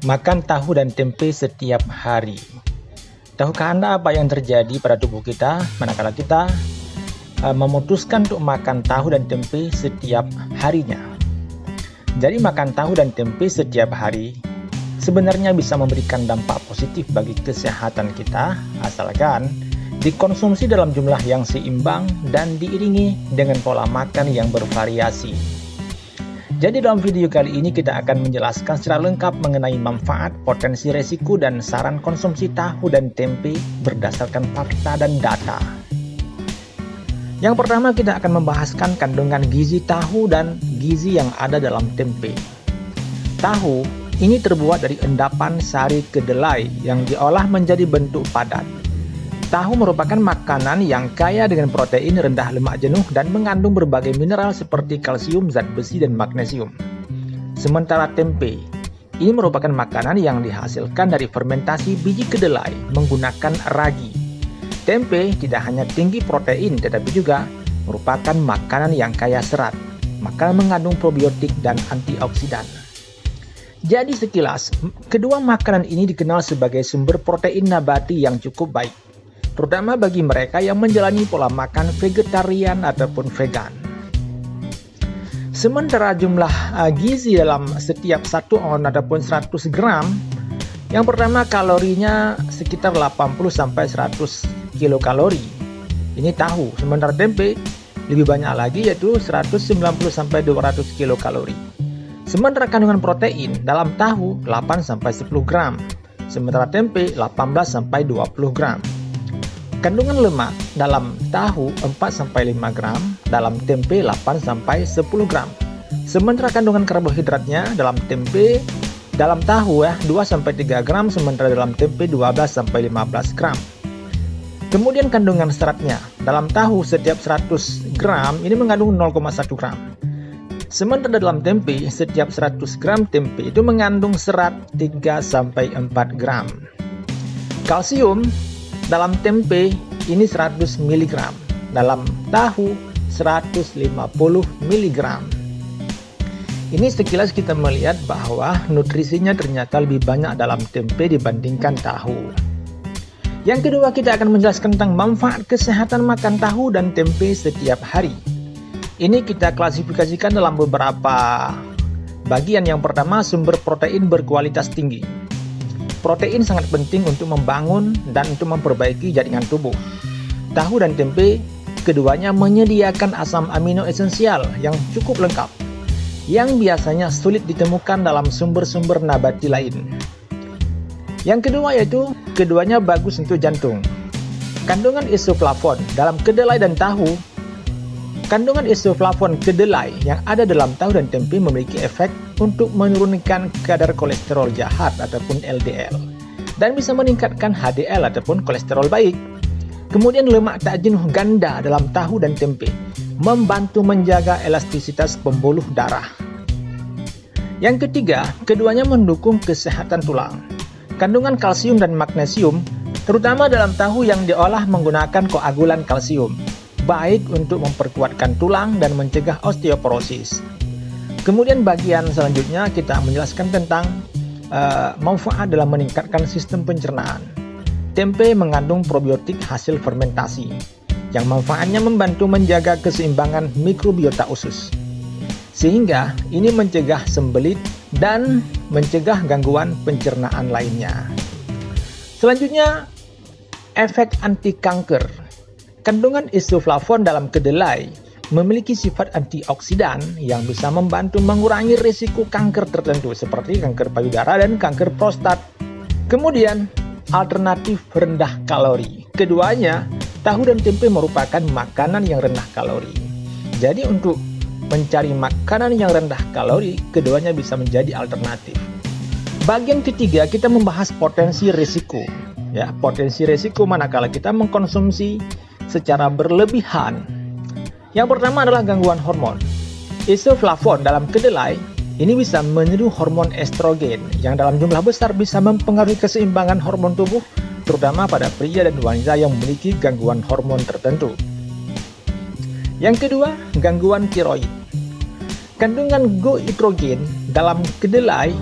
Makan tahu dan tempe setiap hari. Tahukah Anda apa yang terjadi pada tubuh kita manakala kita memutuskan untuk makan tahu dan tempe setiap harinya? Jadi makan tahu dan tempe setiap hari sebenarnya bisa memberikan dampak positif bagi kesehatan kita asalkan dikonsumsi dalam jumlah yang seimbang dan diiringi dengan pola makan yang bervariasi. Jadi dalam video kali ini kita akan menjelaskan secara lengkap mengenai manfaat, potensi resiko, dan saran konsumsi tahu dan tempe berdasarkan fakta dan data. Yang pertama kita akan membahaskan kandungan gizi tahu dan gizi yang ada dalam tempe. Tahu ini terbuat dari endapan sari kedelai yang diolah menjadi bentuk padat. Tahu merupakan makanan yang kaya dengan protein, rendah lemak jenuh, dan mengandung berbagai mineral seperti kalsium, zat besi, dan magnesium. Sementara tempe, ini merupakan makanan yang dihasilkan dari fermentasi biji kedelai menggunakan ragi. Tempe tidak hanya tinggi protein, tetapi juga merupakan makanan yang kaya serat, maka mengandung probiotik dan antioksidan. Jadi sekilas, kedua makanan ini dikenal sebagai sumber protein nabati yang cukup baik, terutama bagi mereka yang menjalani pola makan vegetarian ataupun vegan. Sementara jumlah gizi dalam setiap 1 on ataupun 100 gram, yang pertama kalorinya sekitar 80-100 kilokalori. Ini tahu, sementara tempe lebih banyak lagi yaitu 190-200 kilokalori. Sementara kandungan protein dalam tahu 8-10 gram, sementara tempe 18-20 gram. Kandungan lemak dalam tahu 4-5 gram, dalam tempe 8-10 gram. Sementara kandungan karbohidratnya dalam tempe, dalam tahu 2-3 gram, sementara dalam tempe 12-15 gram. Kemudian kandungan seratnya, dalam tahu setiap 100 gram ini mengandung 0,1 gram. Sementara dalam tempe, setiap 100 gram tempe itu mengandung serat 3-4 gram. Kalsium dalam tempe ini 100 mg, dalam tahu 150 mg. Ini sekilas kita melihat bahwa nutrisinya ternyata lebih banyak dalam tempe dibandingkan tahu. Yang kedua kita akan menjelaskan tentang manfaat kesehatan makan tahu dan tempe setiap hari. Ini kita klasifikasikan dalam beberapa bagian. Yang pertama, sumber protein berkualitas tinggi. Protein sangat penting untuk membangun dan untuk memperbaiki jaringan tubuh. Tahu dan tempe, keduanya menyediakan asam amino esensial yang cukup lengkap, yang biasanya sulit ditemukan dalam sumber-sumber nabati lain. Yang kedua yaitu, keduanya bagus untuk jantung. Kandungan isoflavon dalam kedelai dan tahu, kandungan isoflavon kedelai yang ada dalam tahu dan tempe memiliki efek untuk menurunkan kadar kolesterol jahat ataupun LDL dan bisa meningkatkan HDL ataupun kolesterol baik. Kemudian lemak tak jenuh ganda dalam tahu dan tempe membantu menjaga elastisitas pembuluh darah. Yang ketiga, keduanya mendukung kesehatan tulang. Kandungan kalsium dan magnesium, terutama dalam tahu yang diolah menggunakan koagulan kalsium, baik untuk memperkuatkan tulang dan mencegah osteoporosis. Kemudian bagian selanjutnya kita menjelaskan tentang manfaat dalam meningkatkan sistem pencernaan. Tempe mengandung probiotik hasil fermentasi, yang manfaatnya membantu menjaga keseimbangan mikrobiota usus. Sehingga ini mencegah sembelit dan mencegah gangguan pencernaan lainnya. Selanjutnya, efek anti kanker. Kandungan isoflavon dalam kedelai memiliki sifat antioksidan yang bisa membantu mengurangi risiko kanker tertentu seperti kanker payudara dan kanker prostat. Kemudian, alternatif rendah kalori. Keduanya, tahu dan tempe merupakan makanan yang rendah kalori. Jadi untuk mencari makanan yang rendah kalori, keduanya bisa menjadi alternatif. Bagian ketiga kita membahas potensi risiko. Ya, potensi risiko manakala kita mengkonsumsi secara berlebihan. Yang pertama adalah gangguan hormon. Isoflavon dalam kedelai ini bisa meniru hormon estrogen yang dalam jumlah besar bisa mempengaruhi keseimbangan hormon tubuh, terutama pada pria dan wanita yang memiliki gangguan hormon tertentu. Yang kedua, gangguan tiroid. Kandungan goitrogen dalam kedelai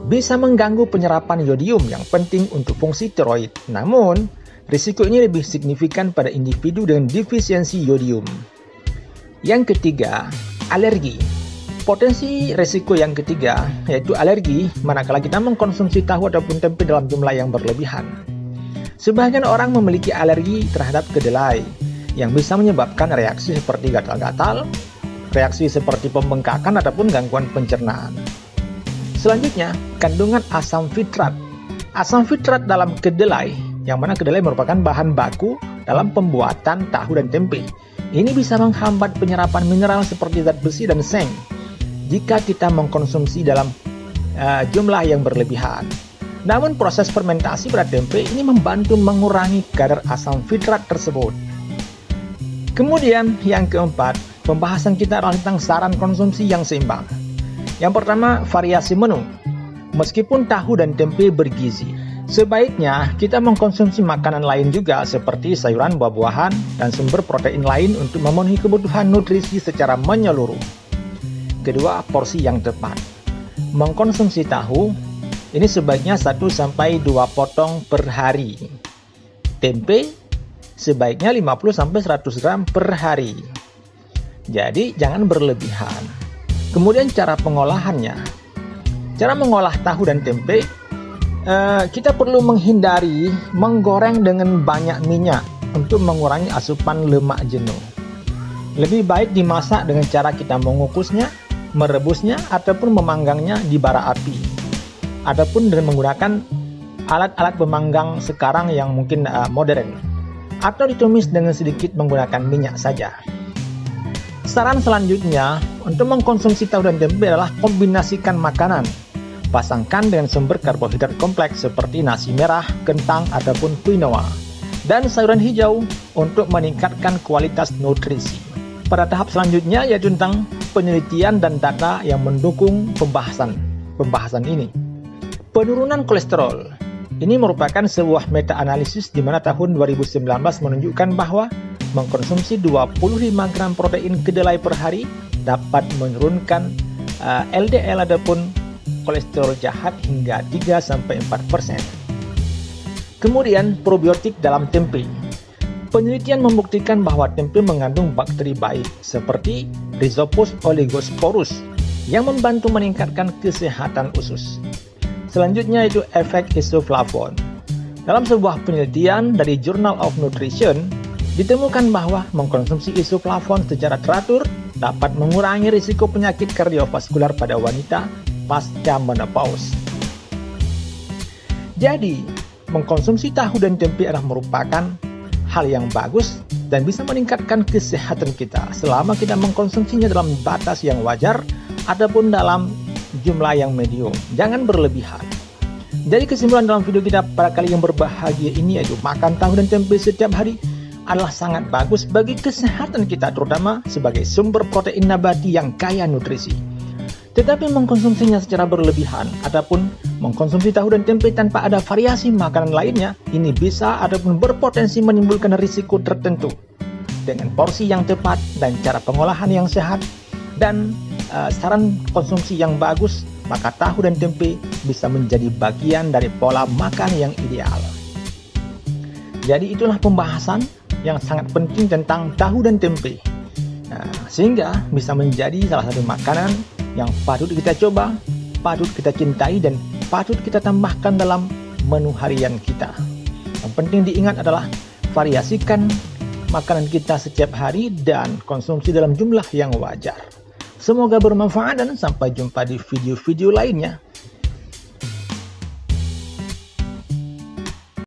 bisa mengganggu penyerapan yodium yang penting untuk fungsi tiroid. Namun, risiko ini lebih signifikan pada individu dengan defisiensi yodium. Yang ketiga, alergi. Potensi risiko yang ketiga yaitu alergi manakala kita mengkonsumsi tahu ataupun tempe dalam jumlah yang berlebihan. Sebagian orang memiliki alergi terhadap kedelai yang bisa menyebabkan reaksi seperti gatal-gatal, reaksi seperti pembengkakan ataupun gangguan pencernaan. Selanjutnya, kandungan asam fitrat. Asam fitrat dalam kedelai, yang mana kedelai merupakan bahan baku dalam pembuatan tahu dan tempe. Ini bisa menghambat penyerapan mineral seperti zat besi dan seng jika kita mengkonsumsi dalam jumlah yang berlebihan. Namun proses fermentasi pada tempe ini membantu mengurangi kadar asam fitrat tersebut. Kemudian yang keempat, pembahasan kita adalah tentang saran konsumsi yang seimbang. Yang pertama, variasi menu. Meskipun tahu dan tempe bergizi, sebaiknya kita mengkonsumsi makanan lain juga seperti sayuran, buah-buahan, dan sumber protein lain untuk memenuhi kebutuhan nutrisi secara menyeluruh. Kedua, porsi yang tepat. Mengkonsumsi tahu ini sebaiknya 1-2 potong per hari. Tempe sebaiknya 50-100 gram per hari. Jadi jangan berlebihan. Kemudian cara pengolahannya. Cara mengolah tahu dan tempe, kita perlu menghindari menggoreng dengan banyak minyak untuk mengurangi asupan lemak jenuh. Lebih baik dimasak dengan cara kita mengukusnya, merebusnya, ataupun memanggangnya di bara api. Ataupun dengan menggunakan alat-alat pemanggang sekarang yang mungkin modern. Atau ditumis dengan sedikit menggunakan minyak saja. Saran selanjutnya untuk mengkonsumsi tahu dan tempe adalah kombinasikan makanan. Pasangkan dengan sumber karbohidrat kompleks seperti nasi merah, kentang, ataupun quinoa. Dan sayuran hijau untuk meningkatkan kualitas nutrisi. Pada tahap selanjutnya yaitu tentang penelitian dan data yang mendukung pembahasan ini. Penurunan kolesterol. Ini merupakan sebuah meta-analisis di mana tahun 2019 menunjukkan bahwa mengkonsumsi 25 gram protein kedelai per hari dapat menurunkan LDL ataupun kolesterol jahat hingga 3-4%. Kemudian probiotik dalam tempe. Penelitian membuktikan bahwa tempe mengandung bakteri baik seperti Rhizopus oligosporus yang membantu meningkatkan kesehatan usus. Selanjutnya itu efek isoflavon. Dalam sebuah penelitian dari Journal of Nutrition, ditemukan bahwa mengkonsumsi isoflavon secara teratur dapat mengurangi risiko penyakit kardiovaskular pada wanita pasca menopause. Jadi, mengkonsumsi tahu dan tempe adalah merupakan hal yang bagus dan bisa meningkatkan kesehatan kita selama kita mengkonsumsinya dalam batas yang wajar ataupun dalam jumlah yang medium. Jangan berlebihan. Jadi kesimpulan dalam video kita pada kali yang berbahagia ini yaitu makan tahu dan tempe setiap hari adalah sangat bagus bagi kesehatan kita, terutama sebagai sumber protein nabati yang kaya nutrisi. Tetapi mengkonsumsinya secara berlebihan ataupun mengkonsumsi tahu dan tempe tanpa ada variasi makanan lainnya, ini bisa ataupun berpotensi menimbulkan risiko tertentu. Dengan porsi yang tepat dan cara pengolahan yang sehat dan saran konsumsi yang bagus, maka tahu dan tempe bisa menjadi bagian dari pola makan yang ideal. Jadi itulah pembahasan yang sangat penting tentang tahu dan tempe. Sehingga bisa menjadi salah satu makanan yang patut kita coba, patut kita cintai, dan patut kita tambahkan dalam menu harian kita. Yang penting diingat adalah variasikan makanan kita setiap hari dan konsumsi dalam jumlah yang wajar. Semoga bermanfaat dan sampai jumpa di video-video lainnya.